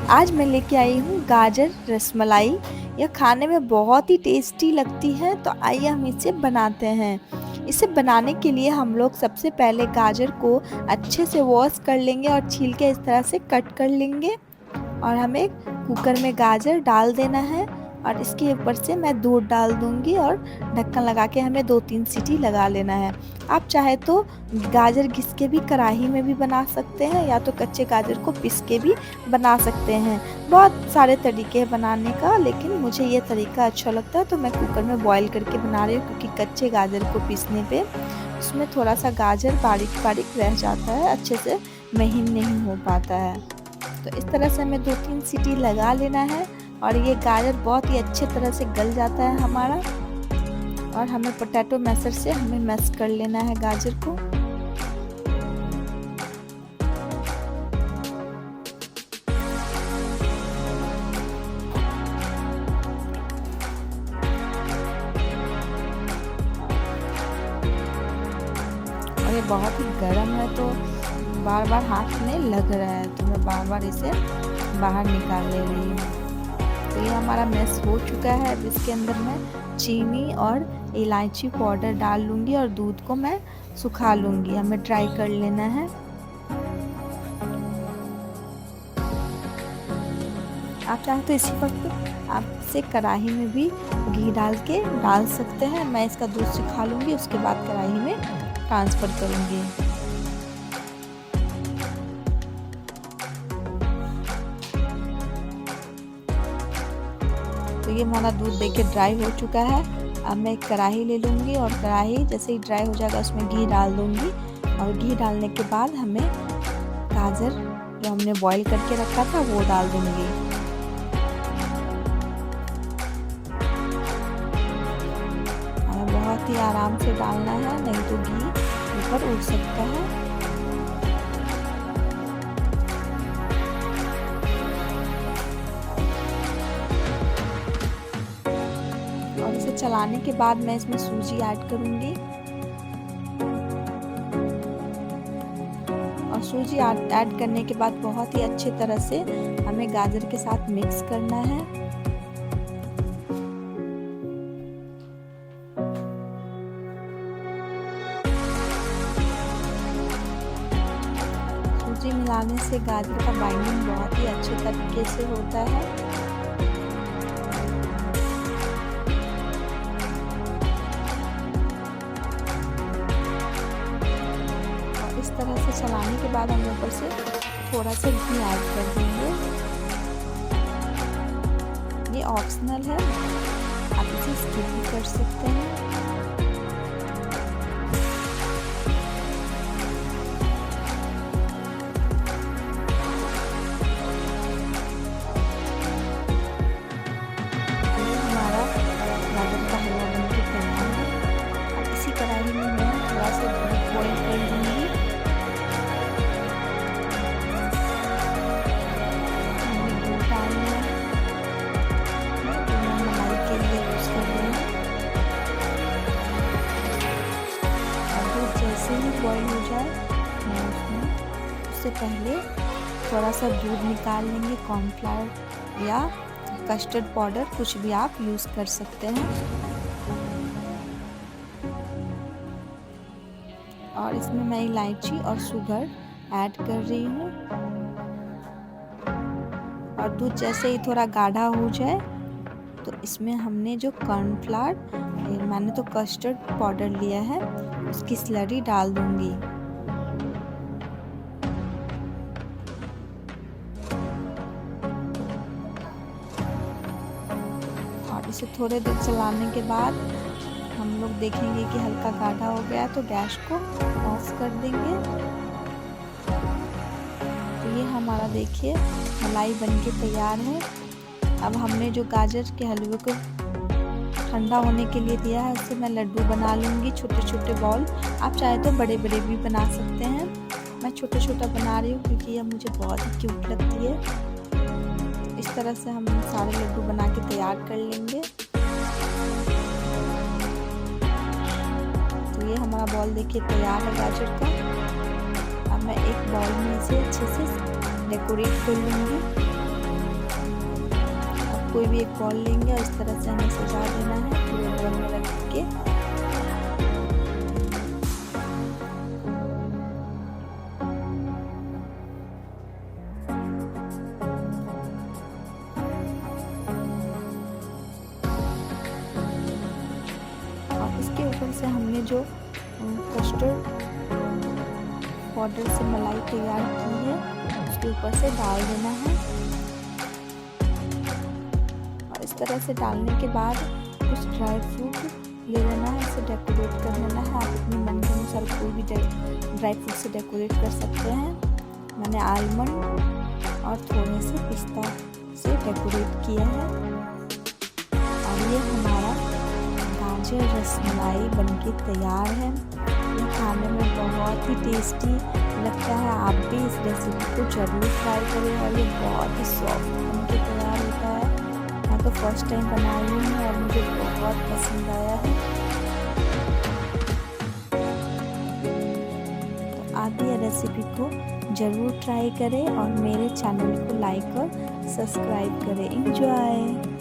आज मैं लेके आई हूँ गाजर रसमलाई। यह खाने में बहुत ही टेस्टी लगती है, तो आइए हम इसे बनाते हैं। इसे बनाने के लिए हम लोग सबसे पहले गाजर को अच्छे से वॉश कर लेंगे और छील के इस तरह से कट कर लेंगे। और हमें कुकर में गाजर डाल देना है और इसके ऊपर से मैं दूध डाल दूंगी और ढक्कन लगा के हमें 2-3 सीटी लगा लेना है। आप चाहे तो गाजर घिस के भी कढ़ाई में भी बना सकते हैं, या तो कच्चे गाजर को पीस के भी बना सकते हैं। बहुत सारे तरीके हैं बनाने का, लेकिन मुझे ये तरीका अच्छा लगता है तो मैं कुकर में बॉईल करके बना रही हूँ, क्योंकि कच्चे गाजर को पीसने पे उसमें थोड़ा सा गाजर बारीक बारीक रह जाता है, अच्छे से महीन नहीं हो पाता है। तो इस तरह से हमें 2-3 सीटी लगा लेना है और ये गाजर बहुत ही अच्छे तरह से गल जाता है हमारा। और हमें पोटैटो मैशर से हमें मैश कर लेना है गाजर को। और ये बहुत ही गर्म है तो बार बार हाथ में लग रहा है, तो मैं बार बार इसे बाहर निकाल ले रही हूँ। तो ये हमारा मैश हो चुका है। अब इसके अंदर मैं चीनी और इलायची पाउडर डाल लूँगी और दूध को मैं सुखा लूँगी। हमें ड्राई कर लेना है। आप चाहे तो इसी वक्त आप इसे कढ़ाई में भी घी डाल के डाल सकते हैं। मैं इसका दूध सुखा लूँगी, उसके बाद कढ़ाई में ट्रांसफ़र करूँगी। तो ये हमारा दूध देखिए ड्राई हो चुका है। अब मैं एक कढ़ाई ले लूँगी और कढ़ाई जैसे ही ड्राई हो जाएगा उसमें घी डाल दूँगी। और घी डालने के बाद हमें गाजर जो हमने बॉईल करके रखा था वो डाल दूँगी। हमें बहुत ही आराम से डालना है, नहीं तो घी ऊपर उड़ सकता है। और इसे चलाने के बाद मैं इसमें सूजी ऐड करूँगी। और सूजी ऐड करने के बाद बहुत ही अच्छे तरह से हमें गाजर के साथ मिक्स करना है। सूजी मिलाने से गाजर का बाइंडिंग बहुत ही अच्छे तरीके से होता है। इस तरह से चलाने के बाद हम ऊपर से थोड़ा सा घी ऐड कर देंगे। ये ऑप्शनल है, आप इसे स्किप भी कर सकते हैं। ये हमारा गाजर का हलवा बनके तैयार है। अब इसी कढ़ाई में मैं थोड़ा सा दूध बॉईल कर दूँगी। जैसे ही बॉईल हो जाए मैं उससे पहले थोड़ा सा दूध निकाल लेंगे। कॉर्नफ्लावर या कस्टर्ड पाउडर कुछ भी आप यूज़ कर सकते हैं। और इसमें मैं इलायची और शुगर ऐड कर रही हूँ। और दूध जैसे ही थोड़ा गाढ़ा हो जाए तो इसमें हमने जो कॉर्नफ्लावर, मैंने तो कस्टर्ड पाउडर लिया है, उसकी स्लरी डाल दूंगी। और इसे थोड़े देर चलाने के बाद हम लोग देखेंगे कि हल्का गाढ़ा हो गया तो गैस को ऑफ कर देंगे। तो ये हमारा देखिए मलाई बनके तैयार है। अब हमने जो गाजर के हलवे को ठंडा होने के लिए दिया है, उससे मैं लड्डू बना लूँगी, छोटे छोटे बॉल। आप चाहे तो बड़े बड़े भी बना सकते हैं। मैं छोटा छोटा बना रही हूँ क्योंकि यह मुझे बहुत ही क्यूट लगती है। इस तरह से हम सारे लड्डू बना के तैयार कर लेंगे। तो ये हमारा बॉल देखिए तैयार है गाजर का। अब मैं एक बॉल में इसे अच्छे से डेकोरेट कर लूँगी। कोई भी एक बॉल लेंगे और इस तरह से हमें सजा देना है पूरे बॉल में रख के। और इसके ऊपर से हमने जो कस्टर्ड पाउडर से मलाई तैयार की है उसके ऊपर से डाल देना है। और इस तरह से डालने के बाद कुछ ड्राई फ्रूट ले लेना है, इसे डेकोरेट कर लेना है। आप अपने मन के अनुसार कोई भी ड्राई फ्रूट से डेकोरेट कर सकते हैं। मैंने आलमंड और थोड़े से पिस्ता से डेकोरेट किया है। और ये हमारा गाजर रसमलाई बनके तैयार है। ये खाने में बहुत ही टेस्टी लगता है। आप भी इस रेसिपी को ज़रूर ट्राई करें और ये बहुत ही सॉफ्ट बनके तैयार होता है। मैं तो फर्स्ट टाइम बना रही हूँ और मुझे बहुत पसंद आया है। तो आप भी ये रेसिपी को ज़रूर ट्राई करें और मेरे चैनल को लाइक और सब्सक्राइब करें। एंजॉय।